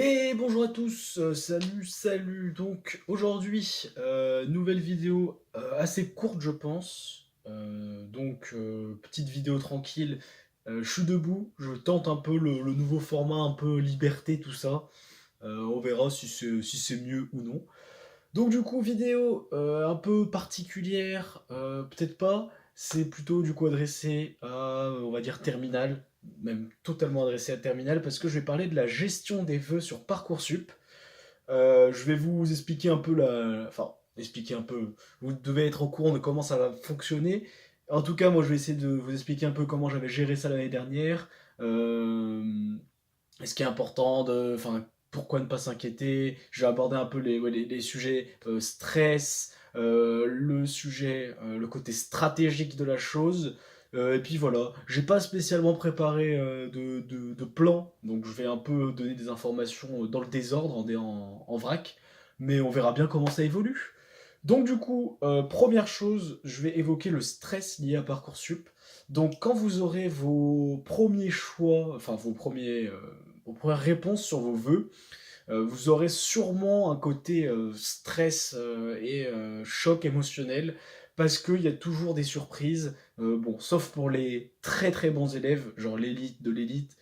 Et bonjour à tous, salut. Donc aujourd'hui, nouvelle vidéo assez courte je pense. Petite vidéo tranquille. Je suis debout, je tente un peu le nouveau format, un peu liberté, tout ça. On verra si c'est mieux ou non. Donc du coup, vidéo un peu particulière, peut-être pas. C'est plutôt du coup adressé à, on va dire, Terminal, même totalement adressé à Terminal, parce que je vais parler de la gestion des vœux sur Parcoursup. Je vais vous expliquer un peu Enfin, expliquer un peu... Vous devez être au courant de comment ça va fonctionner. En tout cas, moi, je vais essayer de vous expliquer un peu comment j'avais géré ça l'année dernière. Euh, ce qui est important enfin, pourquoi ne pas s'inquiéter. Je vais aborder un peu les sujets stress, le côté stratégique de la chose. Et puis voilà, j'ai pas spécialement préparé de plan, donc je vais un peu donner des informations dans le désordre, en vrac, mais on verra bien comment ça évolue. Donc du coup, première chose, je vais évoquer le stress lié à Parcoursup. Donc quand vous aurez vos premiers choix, enfin vos premières réponses sur vos vœux, vous aurez sûrement un côté stress et choc émotionnel parce qu'il y a toujours des surprises. Bon, sauf pour les très très bons élèves, genre l'élite de l'élite,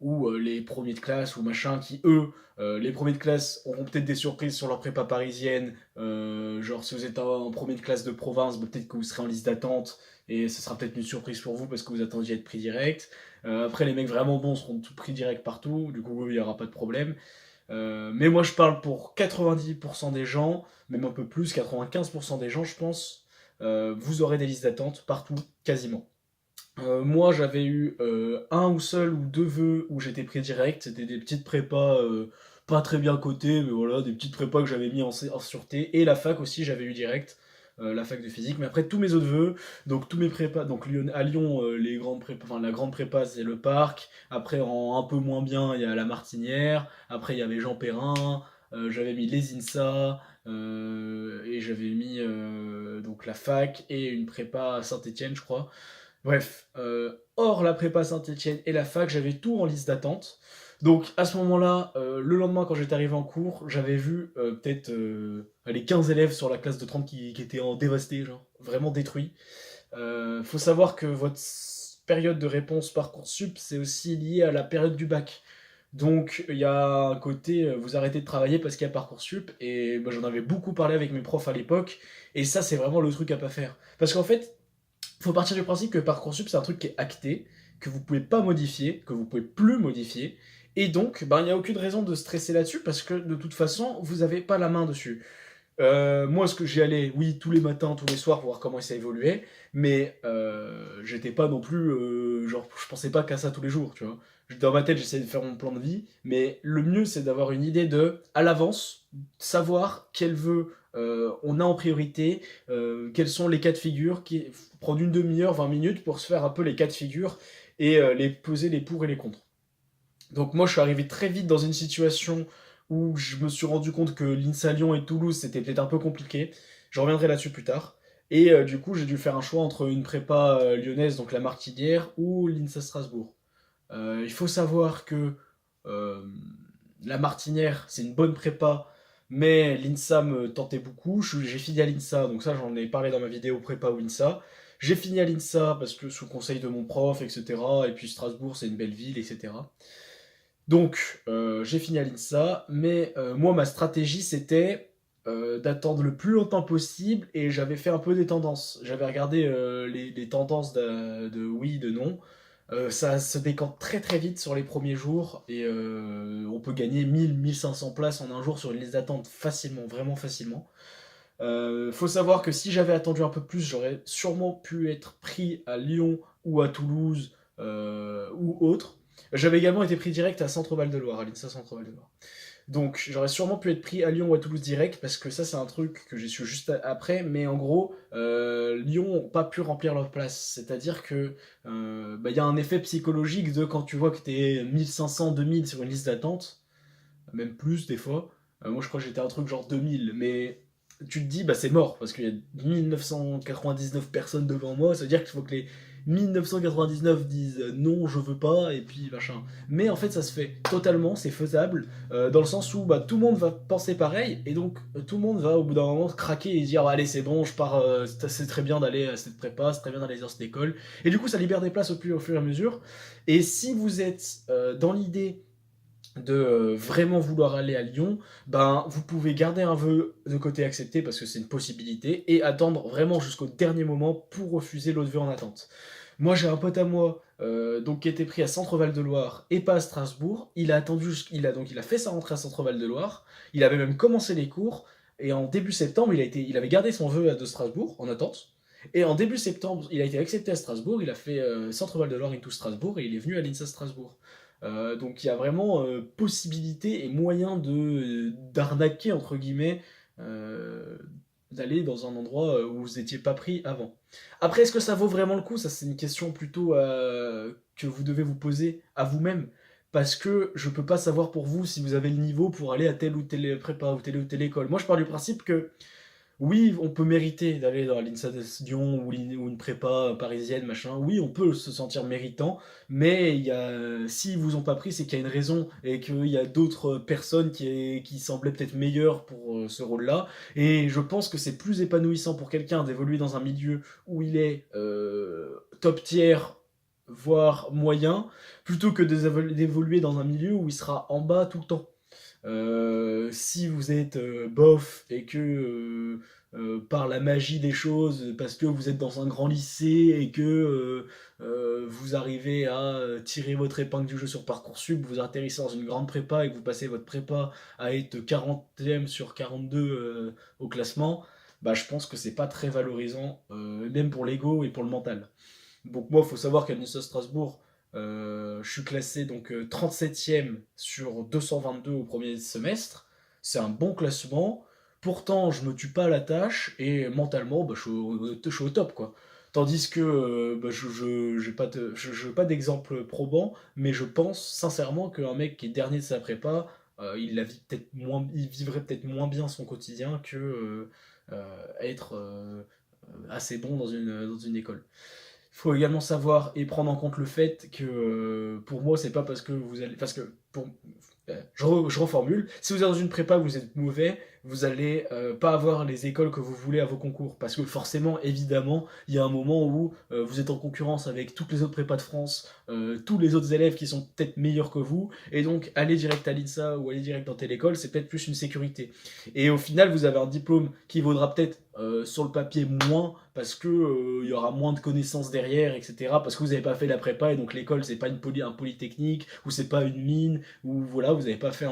ou les premiers de classe ou machin, qui eux, les premiers de classe auront peut-être des surprises sur leur prépa parisienne. Genre si vous êtes en premier de classe de province, bah, peut-être que vous serez en liste d'attente et ce sera peut-être une surprise pour vous parce que vous attendiez à être pris direct. Après, les mecs vraiment bons seront tout pris direct partout, du coup, il n'y aura pas de problème. Mais moi, je parle pour 90% des gens, même un peu plus, 95% des gens, je pense. Vous aurez des listes d'attente partout, quasiment. Moi, j'avais eu un ou seul ou deux vœux où j'étais pris direct. C'était des petites prépas pas très bien cotées, mais voilà, des petites prépas que j'avais mis en sûreté. Et la fac aussi, j'avais eu direct, la fac de physique. Mais après, tous mes autres vœux, donc tous mes prépas, donc à Lyon, les grandes prépas, enfin, la grande prépa, c'est le parc. Après, en un peu moins bien, il y a la Martinière. Après, il y avait Jean Perrin. J'avais mis les INSA. Et j'avais mis donc la fac et une prépa à Saint-Etienne, je crois. Bref, hors la prépa Saint-Etienne et la fac, j'avais tout en liste d'attente. Donc à ce moment-là, le lendemain quand j'étais arrivé en cours, j'avais vu peut-être les 15 élèves sur la classe de 30 qui étaient en dévastés, genre vraiment détruits. Faut savoir que votre période de réponse Parcoursup, c'est aussi lié à la période du bac. Donc il y a un côté, vous arrêtez de travailler parce qu'il y a Parcoursup, et moi j'en avais beaucoup parlé avec mes profs à l'époque, et ça c'est vraiment le truc à pas faire. Parce qu'en fait, faut partir du principe que Parcoursup, c'est un truc qui est acté, que vous pouvez pas modifier, que vous pouvez plus modifier. Et donc, ben, il n'y a aucune raison de stresser là-dessus parce que de toute façon, vous n'avez pas la main dessus. Moi, ce que j'y allais, oui, tous les matins, tous les soirs pour voir comment ça évoluait, mais j'étais pas non plus, genre, je pensais pas qu'à ça tous les jours, tu vois. Dans ma tête, j'essayais de faire mon plan de vie, mais le mieux, c'est d'avoir une idée de, à l'avance, savoir quel vœu on a en priorité, quels sont les cas de figure, prendre une demi-heure, 20 minutes pour se faire un peu les cas de figure et les peser les pour et les contre. Donc moi, je suis arrivé très vite dans une situation où je me suis rendu compte que l'INSA Lyon et Toulouse, c'était peut-être un peu compliqué. Je reviendrai là-dessus plus tard. Et du coup, j'ai dû faire un choix entre une prépa lyonnaise, donc la Martinière, ou l'INSA Strasbourg. Il faut savoir que euh, la Martinière, c'est une bonne prépa, mais l'INSA me tentait beaucoup. J'ai fini à l'INSA, donc ça, j'en ai parlé dans ma vidéo prépa ou INSA. J'ai fini à l'INSA parce que sous conseil de mon prof, etc. Et puis Strasbourg, c'est une belle ville, etc. Donc, j'ai fini à l'INSA, mais moi, ma stratégie, c'était d'attendre le plus longtemps possible, et j'avais fait un peu des tendances. J'avais regardé les tendances de oui, de non. Ça se décante très très vite sur les premiers jours, et on peut gagner 1000-1500 places en un jour sur une liste d'attente facilement, vraiment facilement. Faut savoir que si j'avais attendu un peu plus, j'aurais sûrement pu être pris à Lyon ou à Toulouse ou autre. J'avais également été pris direct à Centre-Val de Loire, à l'INSA Centre-Val-de-Loire. Donc j'aurais sûrement pu être pris à Lyon ou à Toulouse direct, parce que ça c'est un truc que j'ai su juste après, mais en gros, Lyon n'ont pas pu remplir leur place. C'est-à-dire que bah, y a un effet psychologique de quand tu vois que t'es 1500, 2000 sur une liste d'attente, même plus des fois. Moi je crois que j'étais un truc genre 2000, mais tu te dis bah c'est mort parce qu'il y a 1999 personnes devant moi, ça veut dire qu'il faut que les 1999 disent non, je veux pas, et puis machin. Mais en fait, ça se fait totalement, c'est faisable, dans le sens où tout le monde va penser pareil, et donc tout le monde va au bout d'un moment craquer et dire allez, c'est bon, je pars, c'est très bien d'aller à cette prépa, c'est très bien d'aller dans cette école. Et du coup, ça libère des places au fur et à mesure. Et si vous êtes dans l'idée de vraiment vouloir aller à Lyon, vous pouvez garder un vœu de côté accepté parce que c'est une possibilité et attendre vraiment jusqu'au dernier moment pour refuser l'autre vœu en attente. Moi j'ai un pote à moi donc qui était pris à Centre-Val de Loire et pas à Strasbourg. Il a attendu, il a fait sa rentrée à Centre-Val de Loire. Il avait même commencé les cours et en début septembre il avait gardé son vœu de Strasbourg en attente. Et en début septembre, il a été accepté à Strasbourg, il a fait Centre-Val de Loire into Strasbourg et il est venu à l'INSA Strasbourg. Donc il y a vraiment possibilité et moyen de d'arnaquer entre guillemets d'aller dans un endroit où vous n'étiez pas pris avant. Après, est-ce que ça vaut vraiment le coup? Ça, c'est une question plutôt que vous devez vous poser à vous-même. Parce que je peux pas savoir pour vous si vous avez le niveau pour aller à telle ou telle prépa ou telle école. Moi, je pars du principe que oui, on peut mériter d'aller dans l'INSA de Lyon ou une prépa parisienne, machin. Oui, on peut se sentir méritant, mais s'ils vous ont pas pris, c'est qu'il y a une raison et qu'il y a d'autres personnes qui semblaient peut-être meilleures pour ce rôle-là. Et je pense que c'est plus épanouissant pour quelqu'un d'évoluer dans un milieu où il est top tier, voire moyen, plutôt que d'évoluer dans un milieu où il sera en bas tout le temps. Si vous êtes bof et que par la magie des choses, parce que vous êtes dans un grand lycée et que vous arrivez à tirer votre épingle du jeu sur Parcoursup, vous atterrissez dans une grande prépa et que vous passez votre prépa à être 40e sur 42 au classement, je pense que c'est pas très valorisant, même pour l'ego et pour le mental. Donc moi, il faut savoir qu'à Nice Strasbourg, je suis classé donc 37e sur 222 au premier semestre. C'est un bon classement. Pourtant, je me tue pas à la tâche et mentalement, je suis au top quoi. Tandis que je n'ai pas d'exemple probant, mais je pense sincèrement qu'un mec qui est dernier de sa prépa, il vivrait peut-être moins bien son quotidien que être assez bon dans une école. Il faut également savoir et prendre en compte le fait que pour moi, c'est pas parce que vous allez. Parce que je reformule. Si vous êtes dans une prépa où vous êtes mauvais, vous allez pas avoir les écoles que vous voulez à vos concours. Parce que forcément, évidemment, il y a un moment où vous êtes en concurrence avec toutes les autres prépas de France, tous les autres élèves qui sont peut-être meilleurs que vous. Et donc, aller direct à l'INSA ou aller direct dans telle école, c'est peut-être plus une sécurité. Et au final, vous avez un diplôme qui vaudra peut-être sur le papier moins parce que il y aura moins de connaissances derrière, etc. Parce que vous n'avez pas fait la prépa et donc l'école c'est pas un polytechnique ou c'est pas une mine ou voilà vous n'avez pas fait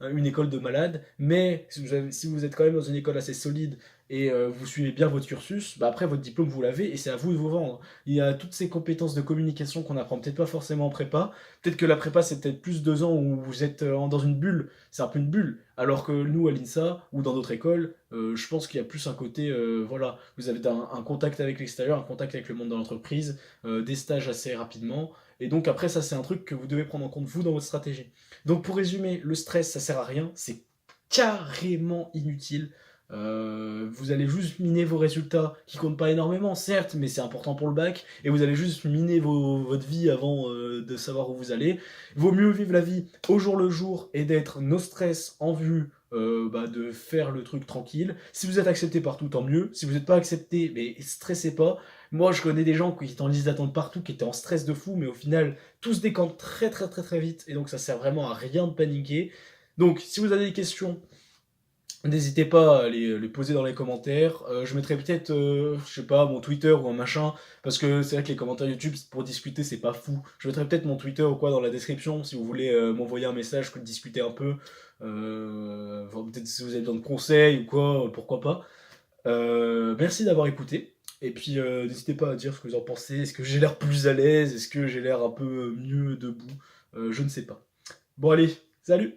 une école de malade. Mais si vous êtes quand même dans une école assez solide et vous suivez bien votre cursus, après votre diplôme vous l'avez et c'est à vous de vous vendre. Il y a toutes ces compétences de communication qu'on apprend peut-être pas forcément en prépa. Peut-être que la prépa c'est peut-être plus 2 ans où vous êtes dans une bulle, c'est un peu une bulle. Alors que nous à l'INSA ou dans d'autres écoles, je pense qu'il y a plus un côté, voilà, vous avez un contact avec l'extérieur, un contact avec le monde de l'entreprise, des stages assez rapidement. Et donc après ça c'est un truc que vous devez prendre en compte vous dans votre stratégie. Donc pour résumer, le stress ça sert à rien, c'est carrément inutile. Vous allez juste miner vos résultats qui comptent pas énormément, certes, mais c'est important pour le bac, et vous allez juste miner votre vie avant de savoir où vous allez. Vaut mieux vivre la vie au jour le jour et d'être no stress en vue de faire le truc tranquille. Si vous êtes accepté partout, tant mieux. Si vous n'êtes pas accepté, mais stressez pas. Moi, je connais des gens qui étaient en liste d'attente partout, qui étaient en stress de fou, mais au final, tout se décante très très très très vite, et donc ça sert vraiment à rien de paniquer. Donc, si vous avez des questions, n'hésitez pas à les poser dans les commentaires. Je mettrai peut-être, je sais pas, mon Twitter ou un machin, parce que c'est vrai que les commentaires YouTube pour discuter c'est pas fou. Je mettrai peut-être mon Twitter ou quoi dans la description si vous voulez m'envoyer un message, discuter un peu. Peut-être si vous avez besoin de conseils ou quoi, pourquoi pas. Merci d'avoir écouté. Et puis n'hésitez pas à dire ce que vous en pensez. Est-ce que j'ai l'air plus à l'aise? Est-ce que j'ai l'air un peu mieux debout? Je ne sais pas. Bon allez, salut!